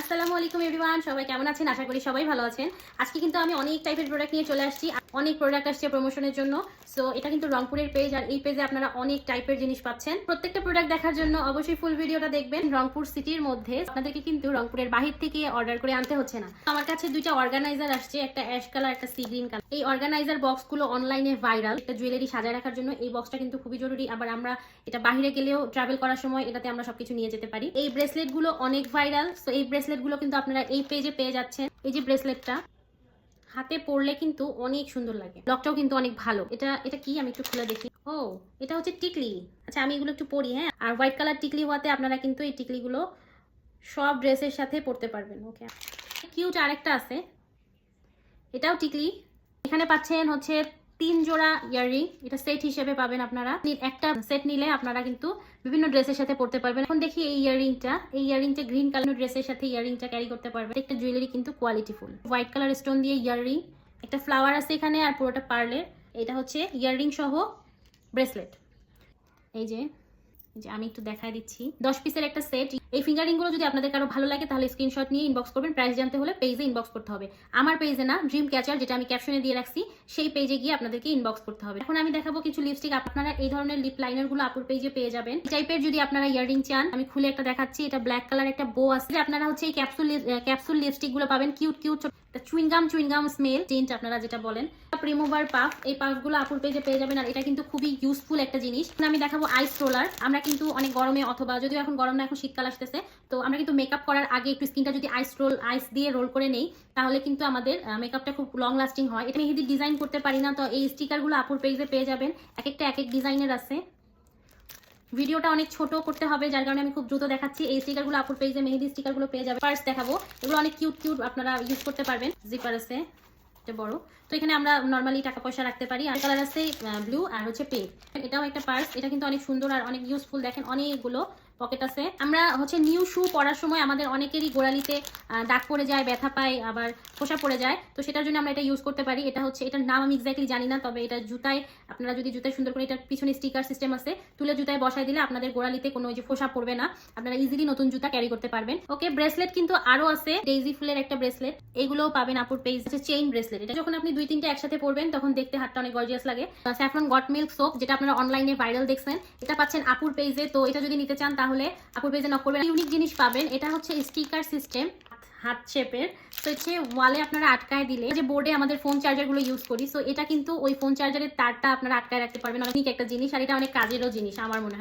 আসসালামু আলাইকুম এভরিওয়ান, সবাই কেমন আছেন? আশা করি সবাই ভালো আছেন। আজকে কিন্তু আমি অনেক টাইপের প্রোডাক্ট নিয়ে চলে আসছি। অনেক প্রোডাক্ট আসছে প্রমোশনের জন্য। সো এটা কিন্তু রংপুরের পেজ, আর এই পেজে আপনারা অনেক টাইপের জিনিস পাচ্ছেন। প্রত্যেকটা প্রোডাক্ট দেখার জন্য অবশ্যই ফুল ভিডিওটা দেখবেন। রংপুর সিটির মধ্যে আপনাদেরকে কিন্তু রংপুরের বাহির থেকে অর্ডার করে আনতে হচ্ছে না। আমার কাছে দুইটা অর্গানাইজার আসছে, একটা অ্যাশ কালার, একটা সি গ্রিন কালার। এই অর্গানাইজার বক্সগুলো অনলাইনে ভাইরাল। একটা জুয়েলারি সাজায় রাখার জন্য এই বক্সটা কিন্তু খুবই জরুরি। আবার আমরা এটা বাহিরে গেলেও ট্রাভেল করার সময় এটাতে আমরা সবকিছু নিয়ে যেতে পারি। এই ব্রেসলেট গুলো অনেক ভাইরাল। সো এই ব্রেসলেট গুলো কিন্তু আপনারা এই পেজে পেয়ে যাচ্ছেন। এই যে ব্রেসলেটটা হাতে পরলে কিন্তু অনেক সুন্দর লাগে। লকটাও কিন্তু অনেক ভালো। এটা কি আমি একটু খুলে দেখি। ও, এটা হচ্ছে টিকলি। আচ্ছা, আমি এগুলো একটু পরি। হ্যাঁ, আর হোয়াইট কালার টিকলি হওয়াতে আপনারা কিন্তু এই টিকলিগুলো সব ড্রেসের সাথে পরতে পারবেন। ওকে, কিউট আরেকটা আছে, এটাও টিকলি। এখানে পাচ্ছেন হচ্ছে 3 জোড়া ইয়াররিং। এটা সেট হিসেবে পাবেন আপনারা। একটা সেট নিলে আপনারা কিন্তু বিভিন্ন ড্রেসের সাথে পরতে পারবেন। এখন দেখি এই ইয়াররিংটা গ্রিন কালার ড্রেসের সাথে ইয়াররিংটা ক্যারি করতে পারবেন। একটা জুয়েলারি কিন্তু কোয়ালিটিফুল। হোয়াইট কালার স্টোন দিয়ে ইয়াররিং, একটা ফ্লাওয়ার আছে এখানে, আর পুরোটা পার্লের। এটা হচ্ছে ইয়াররিং সহ ব্রেসলেট। এই যে আমি একটু দেখাই দিচ্ছি, 10 পিসের একটা সেট। এই ফিঙ্গারিং গুলো যদি আপনাদের কারো ভালো লাগে তাহলে স্ক্রিনশট নিয়ে ইনবক্স করবেন। প্রাইস জানতে হলে পেজে ইনবক্স করতে হবে। আমার পেজে না, ড্রিম ক্যাচার, যেটা আমি ক্যাপশনে দিয়ে রাখছি, সেই পেজে গিয়ে আপনাদেরকে ইনবক্স করতে হবে। এখন আমি দেখাবো কিছু লিপস্টিক। আপনারা এই ধরনের লিপ লাইনার গুলো আপুর পেজে পেয়ে যাবেন। এই টাইপের যদি আপনারা ইয়াররিং চান, আমি খুলে একটা দেখাচ্ছি। এটা ব্ল্যাক কালার একটা বো আছে। আপনারা হচ্ছে এই ক্যাপসুল লিপস্টিক গুলো পাবেন, cute cute chewing gum smell tent আপনারা যেটা বলেন। রিমুভার পাফ, এই পাফগুলো আপুর পেজে পেয়ে যাবেন। আর এটা কিন্তু খুবই ইউজফুল একটা জিনিস। আমি দেখাবো আইস রোলার। আমরা কিন্তু অনেক গরমে, অথবা যদিও এখন গরম না, এখন শীতকাল আসতেছে, তো আমরা কিন্তু মেকআপ করার আগে একটু স্কিনটা যদি আইস দিয়ে রোল করে নেই, তাহলে কিন্তু আমাদের মেকআপটা খুব লং লাস্টিং হয়। এটা মেহেদি ডিজাইন করতে পারি না, তো এই স্টিকারগুলো আপুর পেজে পেয়ে যাবেন। এক একটা এক এক ডিজাইনের আছে। ভিডিওটা অনেক ছোট করতে হবে, যার কারণে আমি খুব দ্রুত দেখাচ্ছি। এই স্টিকারগুলো আপুর পেজে মেহেদি স্টিকারগুলো পেয়ে যাবে। পার্স দেখাবো, এগুলো অনেক কিউট আপনারা ইউজ করতে পারবেন। জিপার আছে বড়, তো এখানে আমরা নরমালি টাকা পয়সা রাখতে পারি। আর কালার আছে ব্লু আর হচ্ছে পিঙ্ক। এটাও একটা পার্স, এটা কিন্তু অনেক সুন্দর আর অনেক ইউজফুল। দেখেন অনেকগুলো পকেট আছে। আমরা হচ্ছে নিউ শু পরার সময় আমাদের অনেকেরই গোড়ালিতে দাগ পড়ে যায়, ব্যথা পায়, আবার খোসা পড়ে যায়, তো সেটার জন্য আমরা এটা ইউজ করতে পারি। এটা হচ্ছে, এটার নাম আমি এক্স্যাক্টলি জানি না, তবে এটা জুতায়, আপনারা যদি জুতায় সুন্দর করে, এটার পিছনে স্টিকার সিস্টেম আছে, তুলে জুতায় বসাই দিলে আপনাদের গোড়ালিতে কোনো যে খোসা পড়বে না, আপনারা ইজিলি নতুন জুতা ক্যারি করতে পারবেন। ওকে, ব্রেসলেট কিন্তু আরো আছে। ডেইজি ফুলের একটা ব্রেসলেট, এগুলোও পাবেন আপুর পেজ। চেইন ব্রেসলেট, এটা যখন আপনি 2-3টে একসাথে পরবেন তখন দেখতে হাতটা অনেক গর্জিয়াস লাগে। স্যাফরন গট মিল্ক সোপ, যেটা আপনারা অনলাইনে ভাইরাল দেখছেন, এটা পাচ্ছেন আপুর পেজে। তো এটা যদি নিতে চান তাহলে আপুর পেজে নক করবেন। ইউনিক জিনিস পাবেন, এটা হচ্ছে স্টিকার সিস্টেম, হাত শেপের। তো হচ্ছে ওয়ালে আপনারা আটকায় দিলে, যে বোর্ডে আমাদের ফোন চার্জার গুলো ইউজ করি, সো এটা কিন্তু ওই ফোন চার্জারের তারটা আপনারা আটকায় রাখতে পারবেন। অনেক একটা জিনিস, আর এটা অনেক কাজেরও জিনিস আমার মনে হয়।